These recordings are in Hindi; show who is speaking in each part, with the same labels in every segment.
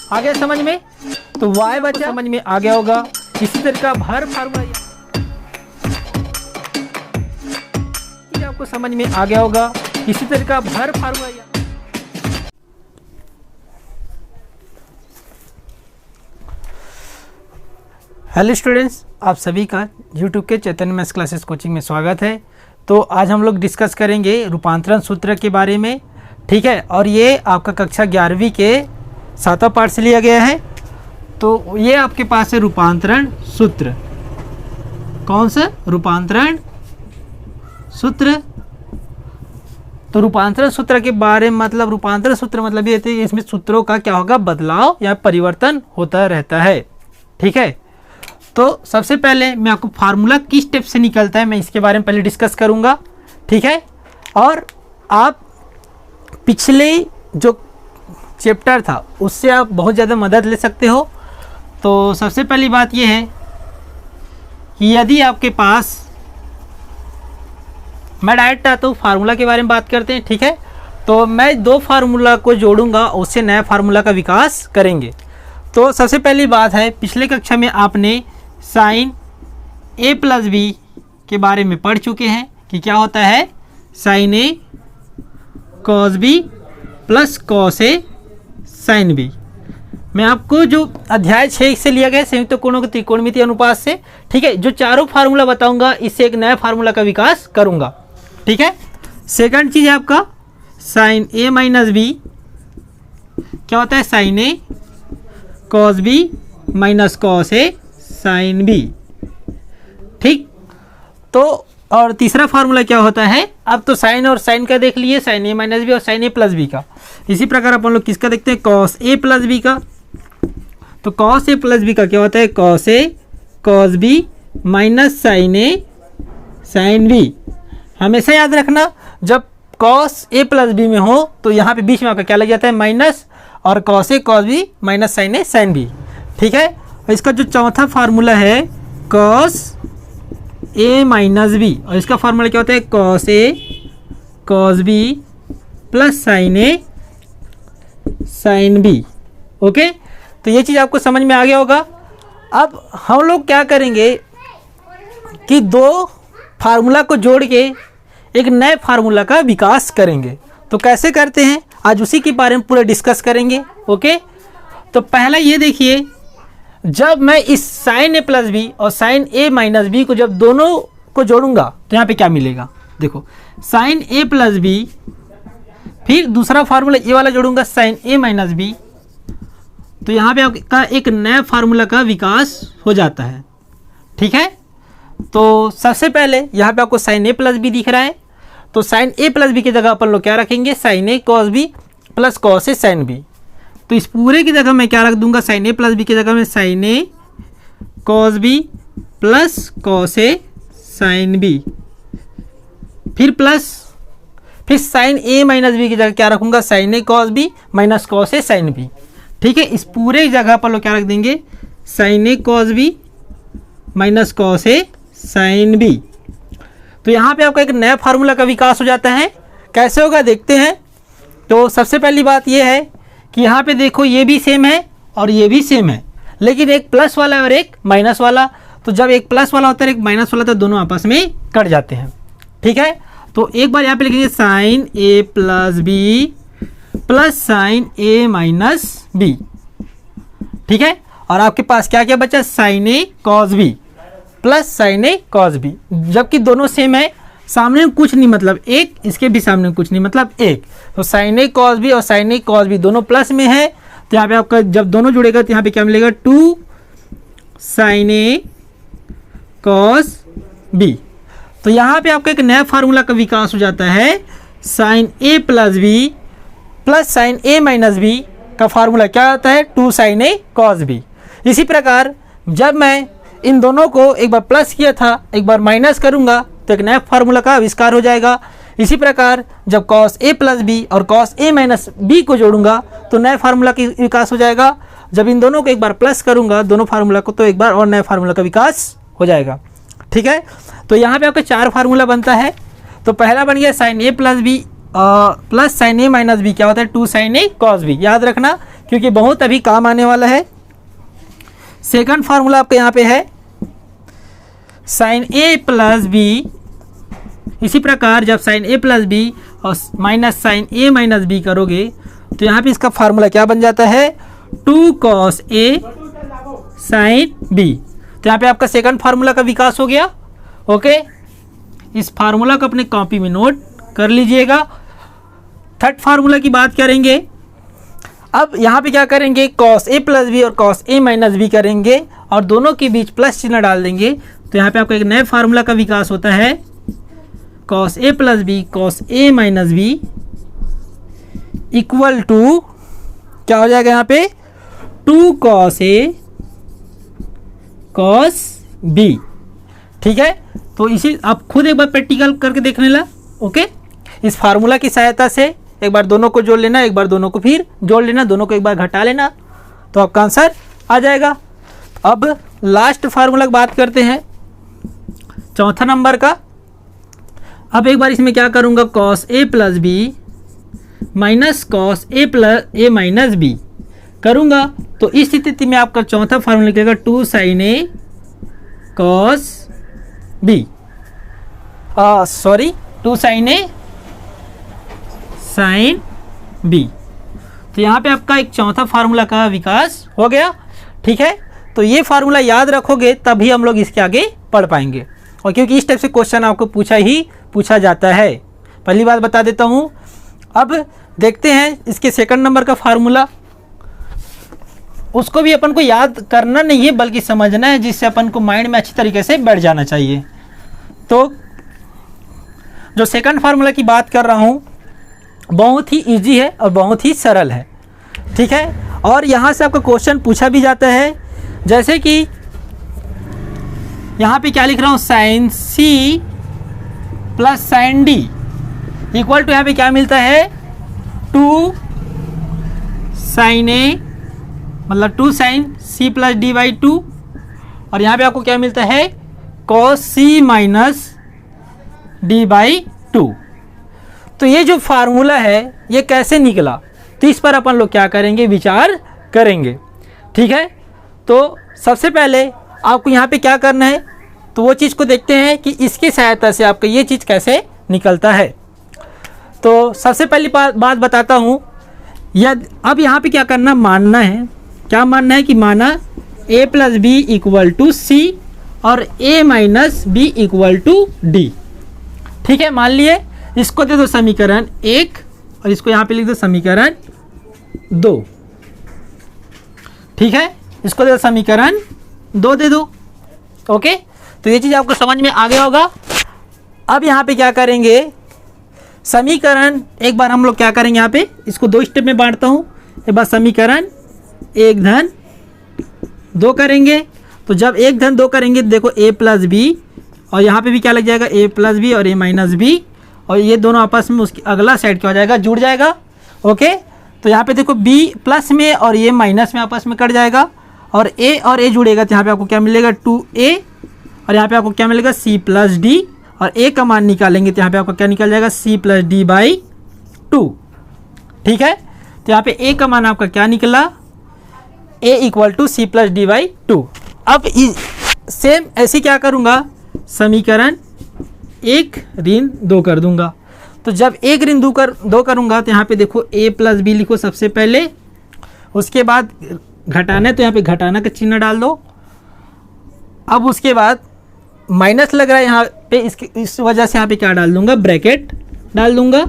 Speaker 1: आ गया समझ में? तो y बचा, समझ में आ गया होगा। इसी तरह का हर फार्मूला आपको समझ में आ गया होगा। इसी तरह का हर फार्मूला। हेलो स्टूडेंट्स, आप सभी का यूट्यूब के चैतन्य मैथ्स क्लासेस कोचिंग में स्वागत है। तो आज हम लोग डिस्कस करेंगे रूपांतरण सूत्र के बारे में, ठीक है। और ये आपका कक्षा 11वीं के 7वां पार्ट से लिया गया है। तो ये आपके पास है रूपांतरण सूत्र। कौन सा? रूपांतरण सूत्र। तो रूपांतरण सूत्र के बारे में मतलब रूपांतरण सूत्र मतलब ये होता है, इसमें सूत्रों का क्या होगा, बदलाव या परिवर्तन होता रहता है, ठीक है। तो सबसे पहले मैं आपको फार्मूला किस स्टेप से निकलता है मैं इसके बारे में पहले डिस्कस करूंगा, ठीक है। और आप पिछले जो चैप्टर था उससे आप बहुत ज़्यादा मदद ले सकते हो। तो सबसे पहली बात यह है कि यदि आपके पास, मैं डायरेक्ट आता हूँ फार्मूला के बारे में बात करते हैं, ठीक है। तो मैं दो फार्मूला को जोड़ूंगा, उससे नया फार्मूला का विकास करेंगे। तो सबसे पहली बात है, पिछले कक्षा में आपने साइन ए प्लस बी के बारे में पढ़ चुके हैं कि क्या होता है, sign A cos B plus cos A sine B. मैं आपको जो अध्याय 6 से लिया गया संयुक्त कोणों के त्रिकोणमितीय अनुपात से, ठीक है, जो चारों फार्मूला बताऊंगा इससे एक नया फार्मूला का विकास करूंगा, ठीक है। सेकंड चीज है आपका साइन ए माइनस बी, क्या होता है, sign A cos B minus cos A sine B, ठीक। तो और तीसरा फार्मूला क्या होता है, अब तो साइन और साइन का देख लिए, साइन ए माइनस बी और साइन ए प्लस बी का। इसी प्रकार अपन लोग किसका देखते हैं, कॉस ए प्लस बी का। तो कॉस ए प्लस बी का क्या होता है, cos A cos B minus sign A sine B. हमेशा याद रखना, जब कॉस ए प्लस बी में हो तो यहाँ पे बीच में आपका क्या लग जाता है, माइनस, और cos A cos B minus sign A sine B, ठीक है। और इसका जो चौथा फार्मूला है कॉस ए माइनस बी, और इसका फार्मूला क्या होता है, cos A cos B plus sign A sine B, okay. तो ये चीज़ आपको समझ में आ गया होगा। अब हम लोग क्या करेंगे कि दो फार्मूला को जोड़ के एक नए फार्मूला का विकास करेंगे। तो कैसे करते हैं, आज उसी के बारे में पूरा डिस्कस करेंगे, ओके। तो पहला ये देखिए, जब मैं इस साइन ए प्लस बी और साइन ए माइनस बी को जब दोनों को जोड़ूंगा तो यहाँ पे क्या मिलेगा, देखो साइन ए प्लस बी, फिर दूसरा फार्मूला ये वाला जोड़ूंगा साइन ए माइनस बी, तो यहाँ पे आपका एक नया फार्मूला का विकास हो जाता है, ठीक है। तो सबसे पहले यहाँ पे आपको साइन ए प्लस बी दिख रहा है, तो साइन ए प्लस बी की जगह अपन लोग क्या रखेंगे, sign A cos B plus cos A sine B. तो इस पूरे की जगह मैं क्या रख दूंगा, साइन ए प्लस बी की जगह में sign A cos B plus cos A sine B, फिर प्लस, फिर साइन ए माइनस बी की जगह क्या रखूंगा, sign A cos B minus cos A sine B, ठीक है। इस पूरे जगह पर लोग क्या रख देंगे, sign A cos B minus cos A sine B. तो यहाँ पे आपका एक नया फार्मूला का विकास हो जाता है। कैसे होगा देखते हैं। तो सबसे पहली बात यह है कि यहाँ पे देखो ये भी सेम है और ये भी सेम है, लेकिन एक प्लस वाला और एक माइनस वाला। तो जब एक प्लस वाला होता है एक माइनस वाला तो दोनों आपस में कट जाते हैं, ठीक है। तो एक बार यहाँ पे लिखेंगे sign A plus B plus sign A minus B, ठीक है। और आपके पास क्या क्या बचा, sign A cos B plus sign A cos B, जबकि दोनों सेम है, सामने में कुछ नहीं मतलब एक, इसके भी सामने में कुछ नहीं मतलब एक। तो साइन ए कॉस बी और साइन ए कॉस बी दोनों प्लस में है, तो यहाँ पे आपका जब दोनों जुड़ेगा तो यहाँ पे क्या मिलेगा, 2 साइन ए कॉस बी। तो यहाँ पे आपका एक नया फार्मूला का विकास हो जाता है, sign A plus B plus sign A minus B का फार्मूला क्या होता है, 2 साइन ए कॉस बी। इसी प्रकार जब मैं इन दोनों को एक बार प्लस किया था एक बार माइनस करूंगा तो एक नया फार्मूला का आविष्कार हो जाएगा। इसी प्रकार जब कॉस ए प्लस बी और कॉस ए माइनस बी को जोड़ूंगा तो नए फार्मूला का विकास हो जाएगा। जब इन दोनों को एक बार प्लस करूंगा दोनों फार्मूला को, तो एक बार और नए फार्मूला का विकास हो जाएगा, ठीक है। तो यहाँ पे आपका 4 फार्मूला बनता है। तो पहला बन गया sign A plus B plus sign A minus B क्या होता है, 2 साइन ए कॉस बी। याद रखना क्योंकि बहुत अभी काम आने वाला है। सेकंड फार्मूला आपका यहाँ पे है साइन ए प्लस बी। इसी प्रकार जब साइन ए प्लस बी और minus sign A minus B करोगे तो यहाँ पे इसका फार्मूला क्या बन जाता है, 2 cos ए साइन बी। तो यहाँ पे आपका सेकंड फार्मूला का विकास हो गया। ओके, इस फार्मूला को अपने कॉपी में नोट कर लीजिएगा। थर्ड फार्मूला की बात करेंगे। अब यहाँ पे क्या करेंगे, cos ए प्लस बी और cos ए माइनस बी करेंगे और दोनों के बीच प्लस चिन्ह डाल देंगे। तो यहाँ पे आपका एक नए फार्मूला का विकास होता है, cos A plus B cos A minus B equal to क्या हो जाएगा यहाँ पे, 2 cos ए cos बी। ठीक है, तो इसी आप खुद एक बार प्रैक्टिकल करके देखने ला। ओके, इस फार्मूला की सहायता से एक बार दोनों को जोड़ लेना, एक बार दोनों को फिर जोड़ लेना, दोनों को एक बार घटा लेना, तो आपका आंसर आ जाएगा। अब लास्ट फार्मूला की बात करते हैं, चौथा नंबर का। अब एक बार इसमें क्या करूँगा, cos A plus B minus cos A plus A minus B करूँगा। तो इस स्थिति में आपका चौथा फार्मूला निकलेगा 2 sin ए cos बी, 2 sin ए साइन बी। तो यहाँ पे आपका एक चौथा फार्मूला का विकास हो गया। ठीक है, तो ये फार्मूला याद रखोगे तभी हम लोग इसके आगे पढ़ पाएंगे, और क्योंकि इस टाइप से क्वेश्चन आपको पूछा जाता है। पहली बात बता देता हूँ। अब देखते हैं इसके सेकंड नंबर का फार्मूला। उसको भी अपन को याद करना नहीं है बल्कि समझना है, जिससे अपन को माइंड में अच्छी तरीके से बैठ जाना चाहिए। तो जो सेकंड फार्मूला की बात कर रहा हूँ बहुत ही इजी है और बहुत ही सरल है। ठीक है, और यहाँ से आपका क्वेश्चन पूछा भी जाता है, जैसे कि यहाँ पे क्या लिख रहा हूँ, sine C plus sine D equal to यहाँ पे क्या मिलता है, 2 sin ए मतलब 2 sin C plus D by 2, और यहाँ पे आपको क्या मिलता है, cos C minus D by 2। तो ये जो फार्मूला है ये कैसे निकला, तो इस पर अपन लोग क्या करेंगे, विचार करेंगे। ठीक है, तो सबसे पहले आपको यहाँ पे क्या करना है, तो वो चीज़ को देखते हैं कि इसकी सहायता से आपका ये चीज़ कैसे निकलता है। तो सबसे पहली बात बताता हूँ, अब यहाँ पे क्या करना, मानना है, क्या मानना है कि माना a plus B equal to c और a minus B equal to d. ठीक है, मान लिए। इसको दे दो समीकरण 1 और इसको यहाँ पे लिख दो समीकरण 2। ठीक है, इसको दे दो समीकरण 2 दे दो। ओके, तो ये चीज़ आपको समझ में आ गया होगा। अब यहाँ पे क्या करेंगे, समीकरण एक बार हम लोग क्या करेंगे, यहाँ पे इसको 2 स्टेप में बांटता हूँ। एक बार समीकरण 1 धन 2 करेंगे, तो जब 1 धन 2 करेंगे देखो a प्लस बी, और यहाँ पे भी क्या लग जाएगा, a प्लस बी और a माइनस बी, और ये दोनों आपस में उसकी अगला साइड क्या हो जाएगा, जुड़ जाएगा। ओके, तो यहाँ पे देखो b प्लस में और a माइनस में आपस में कट जाएगा, और a और a जुड़ेगा तो यहाँ पे आपको क्या मिलेगा, 2a, और यहाँ पे आपको क्या मिलेगा, c प्लस डी, और a का मान निकालेंगे तो यहाँ पे आपको क्या निकल जाएगा, c प्लस डी बाई 2। ठीक है, तो यहाँ पे a का मान आपका क्या निकला, a equal to C plus D by 2। अब सेम ऐसे क्या करूँगा, समीकरण 1 ऋण 2 कर दूंगा। तो जब 1 ऋण 2 करूँगा तो यहाँ पे देखो a प्लस बी लिखो सबसे पहले, उसके बाद घटाना है तो यहाँ पे घटाना का चिन्ह डाल दो। अब उसके बाद माइनस लग रहा है यहाँ पे, इस वजह से यहाँ पे क्या डाल दूंगा, ब्रैकेट डाल दूंगा।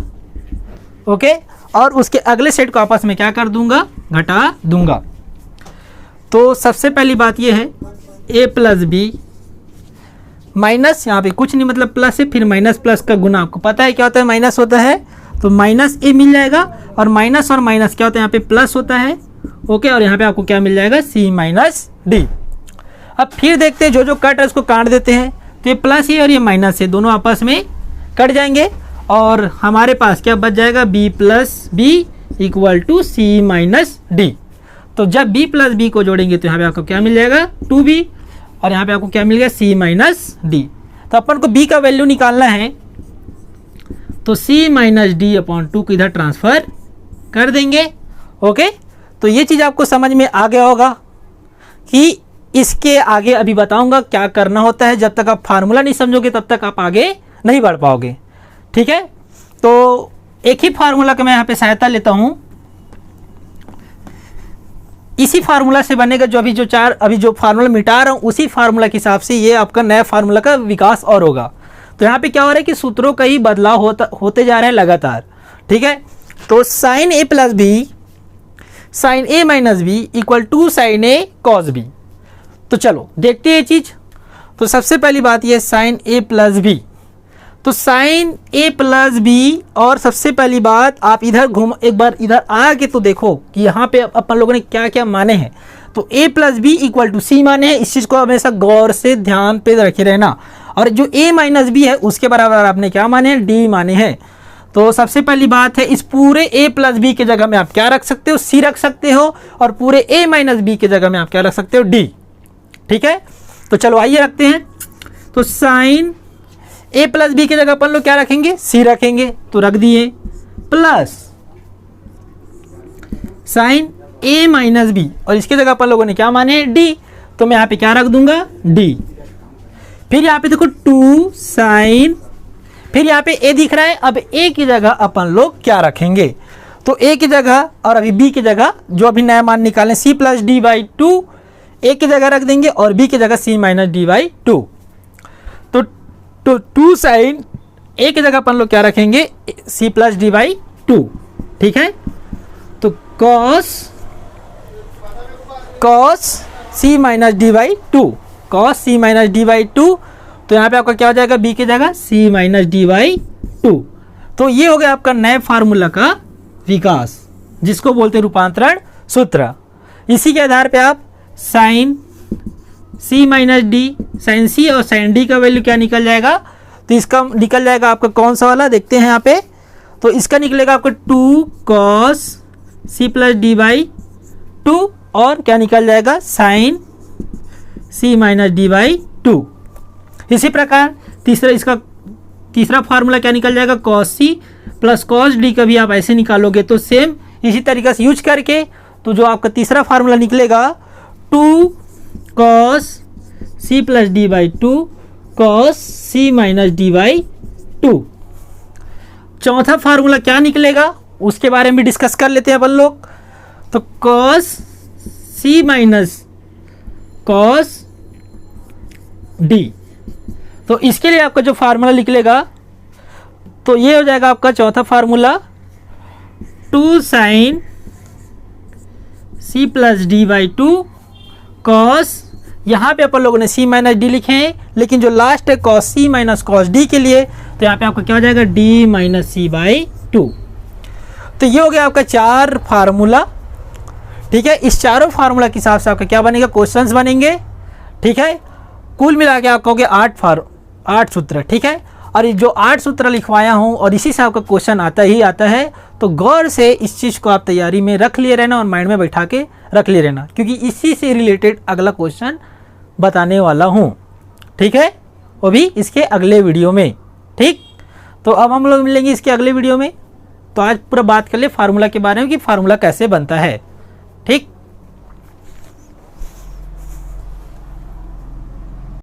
Speaker 1: ओके, और उसके अगले सेट को आपस में क्या कर दूंगा, घटा दूंगा। तो सबसे पहली बात ये है a प्लस बी माइनस, यहाँ पे कुछ नहीं मतलब प्लस है, फिर माइनस प्लस का गुना आपको पता है क्या होता है, माइनस होता है, तो माइनस a मिल जाएगा, और माइनस क्या होता है, यहाँ पे प्लस होता है। ओके, और यहाँ पे आपको क्या मिल जाएगा, c माइनस डी। अब फिर देखते हैं, जो कट है उसको काट देते हैं, तो ये प्लस है और ये माइनस है, दोनों आपस में कट जाएंगे, और हमारे पास क्या बच जाएगा, b plus B equal to C minus D. तो जब b प्लस बी को जोड़ेंगे तो यहाँ पे आपको क्या मिल जाएगा, 2b, और यहाँ पे आपको क्या मिल गया, c माइनस डी। तो अपन को b का वैल्यू निकालना है, तो c माइनस डी अपॉन 2 को इधर ट्रांसफर कर देंगे। ओके, तो ये चीज़ आपको समझ में आ गया होगा कि इसके आगे अभी बताऊंगा क्या करना होता है। जब तक आप फार्मूला नहीं समझोगे तब तक आप आगे नहीं बढ़ पाओगे, ठीक है। तो एक ही फार्मूला का मैं यहाँ पे सहायता लेता हूँ, इसी फार्मूला से बनेगा जो अभी जो फार्मूला मिटा रहा हूँ उसी फार्मूला के हिसाब से ये आपका नया फार्मूला का विकास और होगा। तो यहाँ पे क्या हो रहा है कि सूत्रों का ही बदलाव होते जा रहा है लगातार, ठीक है। तो sine A plus B sine A minus B equal to sine A cos B. तो चलो देखते हैं ये चीज़। तो सबसे पहली बात ये साइन ए प्लस बी, तो साइन ए प्लस बी, और सबसे पहली बात आप इधर एक बार इधर आके तो देखो कि यहाँ पे अपन लोगों ने क्या क्या माने हैं। तो a plus B equal to c माने हैं, इस चीज़ को हमेशा गौर से ध्यान पे रखे रहना। और जो a माइनस बी है उसके बराबर आपने क्या माने हैं, d माने हैं। तो सबसे पहली बात है इस पूरे a प्लस बी के जगह में आप क्या रख सकते हो, c रख सकते हो, और पूरे a माइनस बी के जगह में आप क्या रख सकते हो, d, ठीक है। तो चलो आइए रखते हैं। तो साइन a प्लस बी की जगह अपन लोग क्या रखेंगे, c रखेंगे, तो रख दिए, plus sine a minus B, और इसके जगह अपन लोगों ने क्या माने, d, तो मैं यहाँ पे क्या रख दूंगा, d। फिर यहाँ पे देखो 2 साइन, फिर यहाँ पे a दिख रहा है, अब a की जगह अपन लोग क्या रखेंगे, तो a की जगह और अभी b की जगह जो अभी नया मान निकालें c plus D by to, a की जगह रख देंगे और b की जगह c minus D by two. तो 2 साइन a की जगह अपन लोग क्या रखेंगे, c plus D by to, ठीक है। तो cos c minus D by two, cos c minus D by two, तो यहाँ पे आपका क्या हो जाएगा, b की जगह c minus D by two. तो ये हो गया आपका नए फार्मूला का विकास, जिसको बोलते हैं रूपांतरण सूत्र। इसी के आधार पे आप sine c minus D, sine c और साइन d का वैल्यू क्या निकल जाएगा, तो इसका निकल जाएगा आपका कौन सा वाला, देखते हैं यहाँ पे। तो इसका निकलेगा आपका 2 cos c plus D by two, और क्या निकल जाएगा, sine c minus D by two. इसी प्रकार तीसरा फार्मूला क्या निकल जाएगा, cos c plus cos D का भी आप ऐसे निकालोगे। तो सेम इसी तरीके से यूज करके तो जो आपका तीसरा फार्मूला निकलेगा 2 cos c plus D by two cos c minus D by to. चौथा फार्मूला क्या निकलेगा उसके बारे में डिस्कस कर लेते हैं अपन लोग। तो cos c minus cos d, तो इसके लिए आपका जो फार्मूला निकलेगा तो ये हो जाएगा आपका चौथा formula 2 sine c plus D by two cos, यहाँ पे अपन लोगों ने c माइनस डी लिखे हैं, लेकिन जो लास्ट है cos c minus cos D के लिए, तो यहाँ पे आपका क्या हो जाएगा, d minus C by two. तो ये हो गया आपका 4 फार्मूला, ठीक है। इस चारों फार्मूला के हिसाब से आपका क्या बनेगा, क्वेश्चंस बनेंगे, ठीक है। कुल मिला के आप कहोगे 8 सूत्र, ठीक है। और ये जो 8 सूत्र लिखवाया हूँ और इसी से आपका क्वेश्चन आता ही आता है, तो गौर से इस चीज़ को आप तैयारी में रख लिए रहना और माइंड में बैठा के रख लिए रहना, क्योंकि इसी से रिलेटेड अगला क्वेश्चन बताने वाला हूँ, ठीक है, वो भी इसके अगले वीडियो में, ठीक। तो अब हम लोग मिलेंगे इसके अगले वीडियो में। तो आज पूरा बात कर ले फार्मूला के बारे में कि फार्मूला कैसे बनता है।